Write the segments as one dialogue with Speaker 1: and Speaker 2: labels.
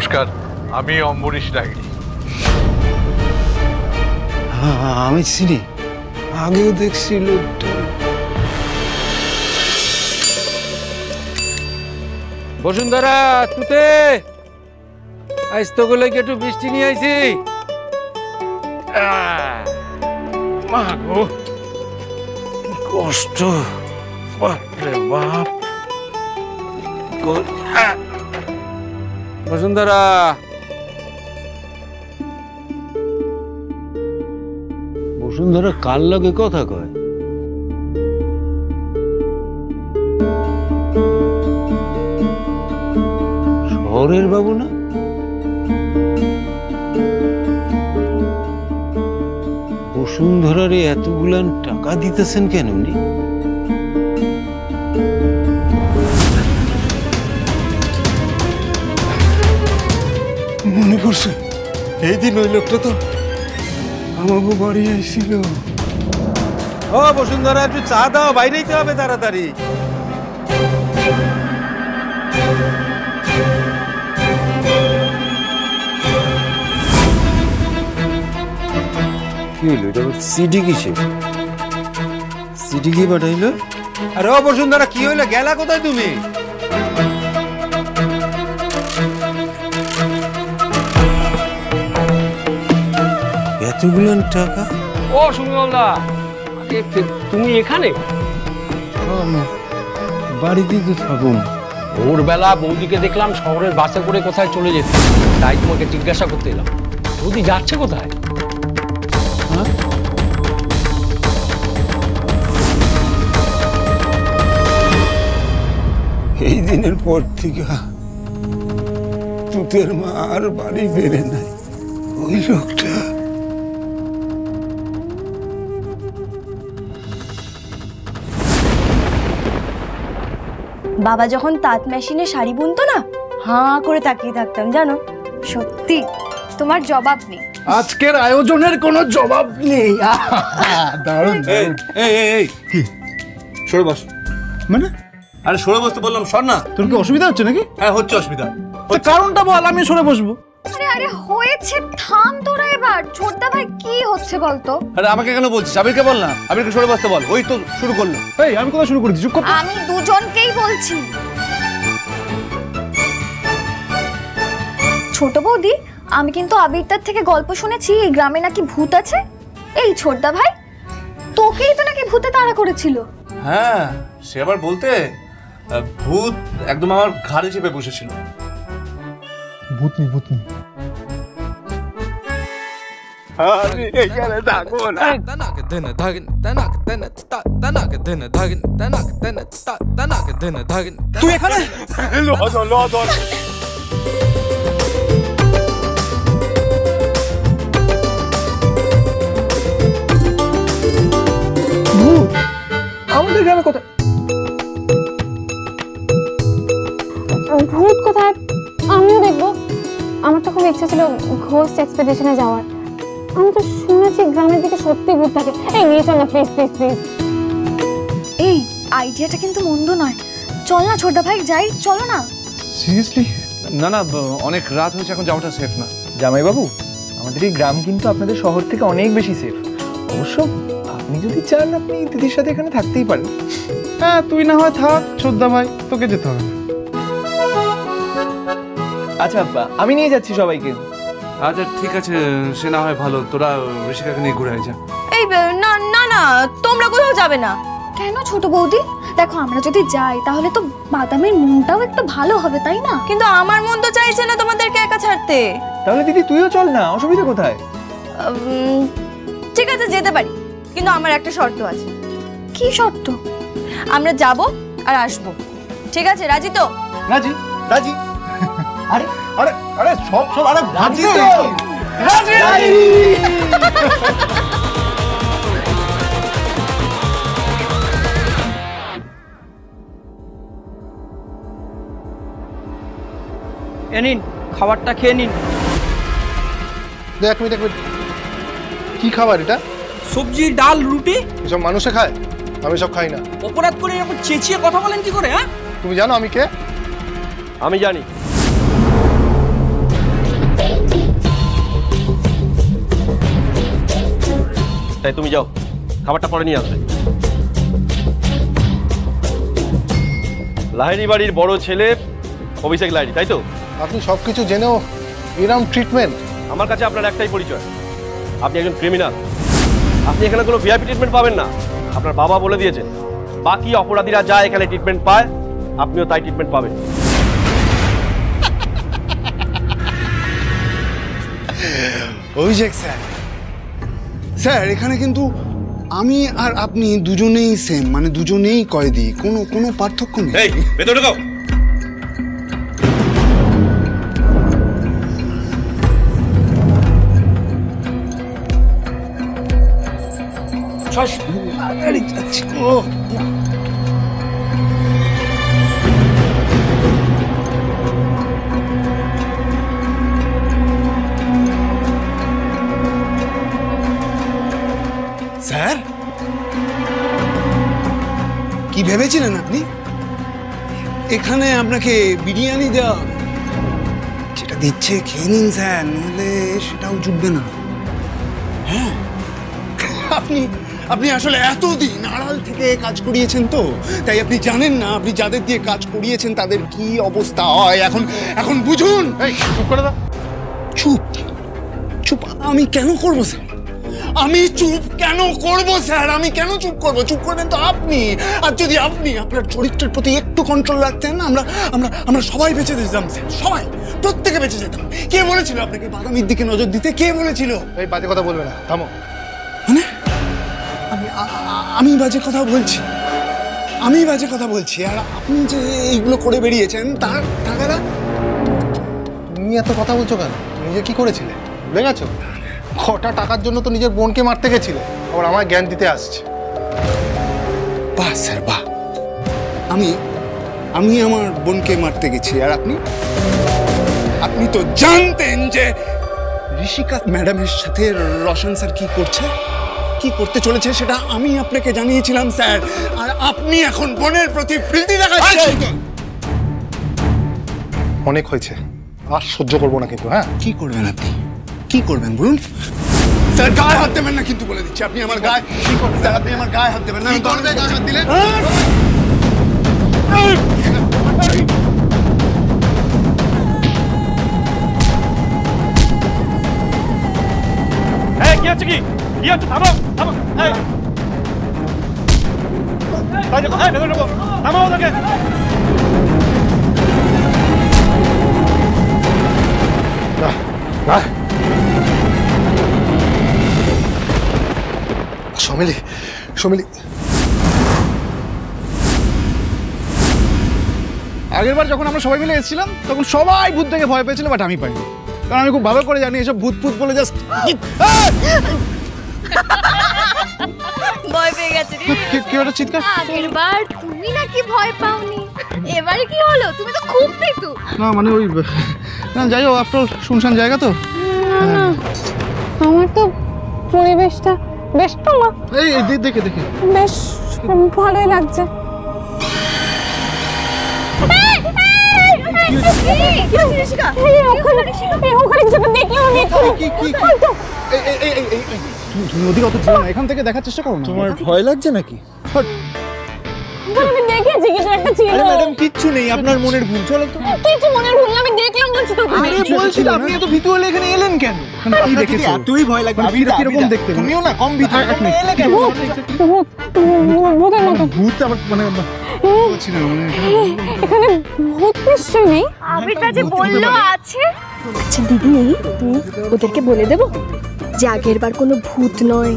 Speaker 1: নমস্কার, আমি অম্বরীশ ডায়েরি।
Speaker 2: আমি চিনি, আগেও দেখছি লোকটা। বসুন্ধরা তুতে আজ তো গুলো একটু বৃষ্টি নিয়ে আইছি। মা গো কি কষ্ট, বাপরে বাপ। বসুন্ধরা বসুন্ধরা কার লগে কথা কয়? শহরের বাবু না? বসুন্ধরারে এতগুলান টাকা দিতেছেন কেন উনি? মনে পড়ছে এই দিন ওই লোকটা তো আমাকে বাড়ি আইছিল। ও বসুন্ধরা, একটু চা দাও, বাইরেইতে হবে তাড়াতাড়ি। কি হইলো এটা? সিডি কিসে? সিডি কি পাঠাইলো? আরে ও বসুন্ধরা, কি হইলো? গেলা কোথায় তুমি? এতগুলো টাকা?
Speaker 3: ও সুমিওলা, তুমি এখানে?
Speaker 2: বাড়িতেই তো থাকুন।
Speaker 3: ভোরবেলা বৌদিকে দেখলাম শহরের বাসে করে কোথায় চলে যেতে, তাই তোমাকে জিজ্ঞাসা করতে এলাম বৌদি যাচ্ছে কোথায়।
Speaker 2: এই দিনের পর থেকে তুতের মা আর বাড়ি বেড়ে নাই। ওই লোকটা
Speaker 4: বাবা যখন তাঁত মেশিনে শাড়ি বুনতো না, হাঁ করে তাকিয়ে থাকতাম জানো।
Speaker 5: সত্যি তোমার জবাব নেই।
Speaker 6: আজকের আয়োজনের কোনো জবাব নেই। দারুণ।
Speaker 7: এই সরে বস।
Speaker 6: মানে?
Speaker 7: আরে সরে বসতে বললাম, সর না।
Speaker 6: তোর কি অসুবিধা হচ্ছে নাকি?
Speaker 7: হ্যাঁ হচ্ছে অসুবিধা।
Speaker 6: কারণটা বল, আমি সরে বসবো।
Speaker 5: আরে আরে হয়েছে, থাম তোরা এবার। ছোটদা ভাই কি হচ্ছে বলতো?
Speaker 7: আরে আমাকে কেন বলছিস? আবিরকে বল না, আবিরকে সরে বসতে বল। ওই তো শুরু করলো।
Speaker 6: এই আমি কোথায় শুরু করেছি? চুপ কর।
Speaker 5: আমি দুজনকেই বলছি। ছোট বৌদি, আমি কিন্তু আবিরদার থেকে গল্প শুনেছি এই গ্রামে নাকি ভূত আছে। এই ছোটদা ভাই, তোকেই তো নাকি ভূতে তাড়া করেছিল।
Speaker 7: হ্যাঁ, সে আবার বলতে ভূত একদম আমার ঘাড়ে চেপে বসেছিল।
Speaker 6: ভূতনি ভূতনি।
Speaker 2: আমি এখানে থাকবো না।
Speaker 7: তুই এখানে?
Speaker 6: আমাদের গ্রামে কোথায়?
Speaker 8: ভূত কোথায় আমিও দেখবো। আমার তো খুব ইচ্ছা ছিল ঘোস্ট এক্সপেডিশনে যাওয়ার। আমি তো শুনেছি গ্রামের দিকে সত্যি ভূত থাকে। এই নিয়ে চল না প্লিজ প্লিজ প্লিজ।
Speaker 5: এই আইডিয়াটা কিন্তু মন্দ নয়। চল না ছোটদা ভাই, যাই, চলো না।
Speaker 6: সিরিয়াসলি?
Speaker 7: না না, অনেক রাত হয়েছে, এখন যাওয়াটা সেফ না।
Speaker 9: জামাই বাবু, আমাদের এই গ্রাম কিন্তু আপনাদের শহর থেকে অনেক বেশি সেফ। অবশ্য আপনি যদি চান আপনি দিদির সাথে এখানে থাকতেই পারেন।
Speaker 6: হ্যাঁ, তুই না হয় থাক ছোটদা ভাই, তোকে যেতে হবে না।
Speaker 9: আচ্ছা আমি নিয়ে যাচ্ছি সবাইকে।
Speaker 7: আচ্ছা ঠিক আছে, সে না হয় ভালো। তোরা ঋষিকাকে নিয়ে ঘুরে আয় যা।
Speaker 4: এই না না না, তোমরা কোথাও যাবে না।
Speaker 5: কেন ছোট বৌদি? দেখো আমরা যদি যাই তাহলে তো বাদামের মনটাও একটু ভালো হবে, তাই না?
Speaker 4: কিন্তু আমার মন তো চাইছে না তোমাদেরকে একা ছাড়তে।
Speaker 9: তাহলে দিদি তুইও চল না, অসুবিধা কোথায়?
Speaker 4: ঠিক আছে, যেতে পারি, কিন্তু আমার একটা শর্ত আছে।
Speaker 5: কি শর্ত?
Speaker 4: আমরা যাব আর আসবো, ঠিক আছে? রাজি তো?
Speaker 6: রাজি রাজি। আরে আরে আরে সব সব আরে রাজি তো। রাজি রাজি।
Speaker 3: এ নিন, খাবারটা খেয়ে নিন।
Speaker 6: দেখ মিনিট, এক মিনিট। কি খাবার এটা?
Speaker 3: সবজি, ডাল, রুটি।
Speaker 6: এসব মানুষে খায়? আমি সব খাই না।
Speaker 3: অপরাধ করে এরকম চেঁচিয়ে কথা বলেন কি করে? হ্যাঁ,
Speaker 6: তুমি জানো আমি কে?
Speaker 3: আমি জানি।
Speaker 10: তাই তুমি যাও, খাবারটা পরে নিয়ে আসবে। লাহিড়ী বাড়ির বড় ছেলে অভিষেক লাহিড়ী, তাই তো?
Speaker 6: আপনি সবকিছু জেনেও এরকম ট্রিটমেন্ট?
Speaker 10: আমার কাছে আপনার একটাই পরিচয়, আপনি একজন ক্রিমিনাল। আপনি এখানে কোনো ভিআইপি ট্রিটমেন্ট পাবেন না। আপনার বাবা বলে দিয়েছেন বাকি অপরাধীরা যা এখানে ট্রিটমেন্ট পায় আপনিও তাই ট্রিটমেন্ট পাবেন।
Speaker 11: অভিষেক স্যার, স্যার এখানে কিন্তু আমি আর আপনি দুজনেই সেম, মানে দুজনেই কয়েদি, কোনো পার্থক্য নেই।
Speaker 7: এই ভেতরে ঢোকাও।
Speaker 11: স্যার কি ভেবেছিলেন আপনি এখানে আপনাকে বিরিয়ানি দেওয়া হবে? যেটা দিচ্ছে খেয়ে নিন স্যার, নইলে সেটাও জুটবে না। হ্যাঁ, আপনি আসলে এতদিন আড়াল থেকে কাজ করিয়েছেন তো, তাই আপনি জানেন না আপনি যাদের দিয়ে কাজ করিয়েছেন তাদের কি অবস্থা হয়। এখন বুঝুন।
Speaker 6: চুপ করে দাও।
Speaker 11: চুপ আমি কেন করবো স্যার? আমি চুপ কেন করব স্যার? আমি কেন চুপ করব? চুপ করবেন তো আপনি। আর যদি আপনি আপনার চরিত্রের প্রতি একটু কন্ট্রোল রাখতেন, আমরা সবাই বেঁচে যেতাম স্যার, সবাই, প্রত্যেকে বেঁচে যেতাম। কে বলেছিল আপনাকে বাদামির দিকে নজর দিতে? কে বলেছিল?
Speaker 6: এই বাজে কথা বলবে না, থামো।
Speaker 11: মানে আমি বাজে কথা বলছি? আমি বাজে কথা বলছি আর আপনি যে এইগুলো করে বেরিয়েছেন তার টাকাটা?
Speaker 6: তুমি এত কথা বলছো কেন? তুমি নিজে কি করেছিলে ভুলে গেছো? কটা টাকার জন্য তো নিজের বোনকে মারতে গেছিলে, আবার আমার জ্ঞান দিতে আসছে।
Speaker 11: বাহ স্যার বাহ, আমি আমার বোনকে মারতে গেছি আর আপনি তো জানতেন যে ঋষিকা ম্যাডামের সাথে রোশন স্যার কি করতে চলেছে সেটা আমি আপনাকে জানিয়েছিলাম স্যার। আর আপনি এখন বোনের প্রতি প্রীতি দেখাচ্ছেন।
Speaker 6: অনেক হয়েছে, আর সহ্য করবো না কিন্তু। হ্যাঁ,
Speaker 11: কি করবেন আপনি? কি করবেন বলুন? স্যার গায়ে হাত দেবেন না কিন্তু, বলে দিচ্ছি। আপনি আমার গায়ে কি করবেন স্যার? আপনি আমার গায়ে হাত দেবেন না। গায়ে হাত দিলেন
Speaker 10: কি আছে? কি আছে? থামো থামো, থামো ওদেরকে।
Speaker 6: সমিলি, আগের বার যখন আমরা সবাই মিলে এসেছিলাম তখন সবাই ভূত দেখে ভয় পেয়েছিল, বাট আমি পাইনি। কারণ আমি খুব ভালো করে জানি এসব ভূত বলে জাস্ট
Speaker 5: ভয় পেয়ে গেছে রে।
Speaker 6: কি হলো চিৎকার?
Speaker 5: আগের বার তুমি নাকি ভয় পাওনি, এবারে কি হলো? তুমি তো খুব পেতু।
Speaker 6: না মানে ওই না, যাই হোক, আফটার শুনশান জায়গা তো।
Speaker 8: আমার তো পরিবেশটা বেশ
Speaker 6: দেখে
Speaker 8: বেশ ভালোই লাগছে।
Speaker 6: তুমি ওদিকে অত যেও না, এখান থেকে দেখার চেষ্টা করো না।
Speaker 9: তোমার ভয় লাগছে নাকি?
Speaker 8: আমি দেখেছি কিছু একটা ছিল।
Speaker 9: আরে ম্যাডাম কিচ্ছু নেই, আপনার মনের ভুল। চলো তো।
Speaker 8: কিছু মনের ভুল না, আমি দেখলাম বলছি তো।
Speaker 9: আরে বলছি আপনি এত ভীতু হলে এখানে এলেন কেন?
Speaker 6: কি দেখেছো?
Speaker 9: এতই ভয় লাগবে।
Speaker 6: আপনি কিরকম দেখতে?
Speaker 9: তুমিও না কম ভীতু, আপনি এলে কেন?
Speaker 8: ভূতের মতো।
Speaker 6: ভূত আবার মানে বলছি না, মানে
Speaker 8: এখানে ভূত নিশ্চয়ই নেই।
Speaker 5: আবিরটা যে বললো আছে।
Speaker 4: আচ্ছা দিদি, ওদেরকে বলে দেবো যে আগের বার কোনো ভূত নয়,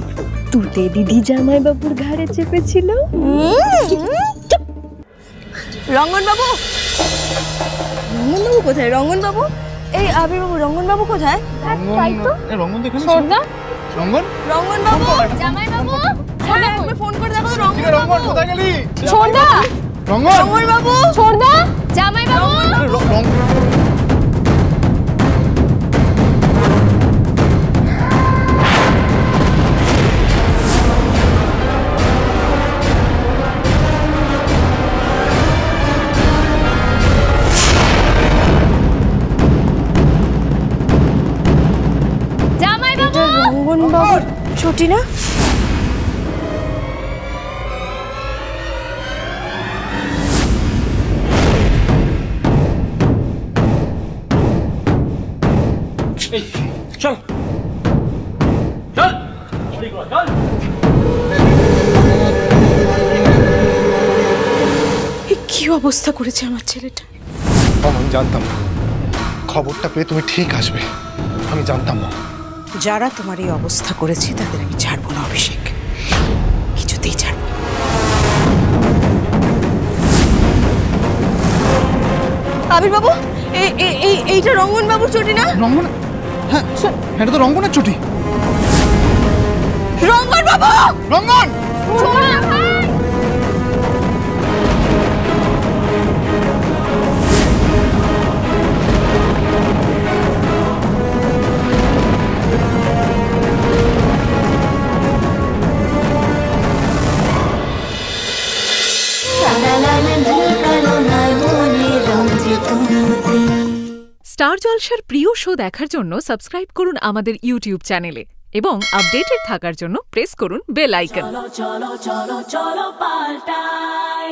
Speaker 4: তুতে দিদি জামাইবাবুর ঘাড়ে চেপেছিল। রঙ্গনবাবু কোথায়? রঙ্গনবাবু, এই আবিরবাবু, রঙ্গনবাবু কোথায়?
Speaker 5: তাই তো।
Speaker 6: রঙ্গন দেখেন?
Speaker 8: সর্দা,
Speaker 4: রঙ্গনবাবু,
Speaker 5: জামাইবাবু,
Speaker 4: একবার ফোন করে দেখো তো।
Speaker 6: রঙ্গন কোথায় গেলি?
Speaker 8: সর্দা,
Speaker 4: রঙ্গনবাবু,
Speaker 8: সর্দা,
Speaker 5: জামাইবাবু।
Speaker 4: রঙ্গনবাবুর ছুটি না?
Speaker 3: চল চল চল।
Speaker 12: কি অবস্থা করেছে আমার ছেলেটা।
Speaker 6: আমি জানতাম না, খবরটা পেয়ে তুমি ঠিক আসবে, আমি জানতাম না।
Speaker 12: যারা তোমার এই অবস্থা করেছে তাদের আমি ছাড়বো না অভিষেক, কিছুতেই ছাড়বো না।
Speaker 4: আবির বাবু, এইটা রঙ্গন বাবুর চটি না?
Speaker 11: রঙ্গন? হ্যাঁ, এটা তো রঙ্গনের ছুটি।
Speaker 4: রঙ্গন বাবু!
Speaker 11: রঙ্গন!
Speaker 13: স্টার জলসার প্রিয় শো দেখার জন্য সাবস্ক্রাইব করুন আমাদের ইউটিউব চ্যানেলে এবং আপডেটেড থাকার জন্য প্রেস করুন বেল আইকন।
Speaker 14: চলো চলো চলো চলো পাল্টাই।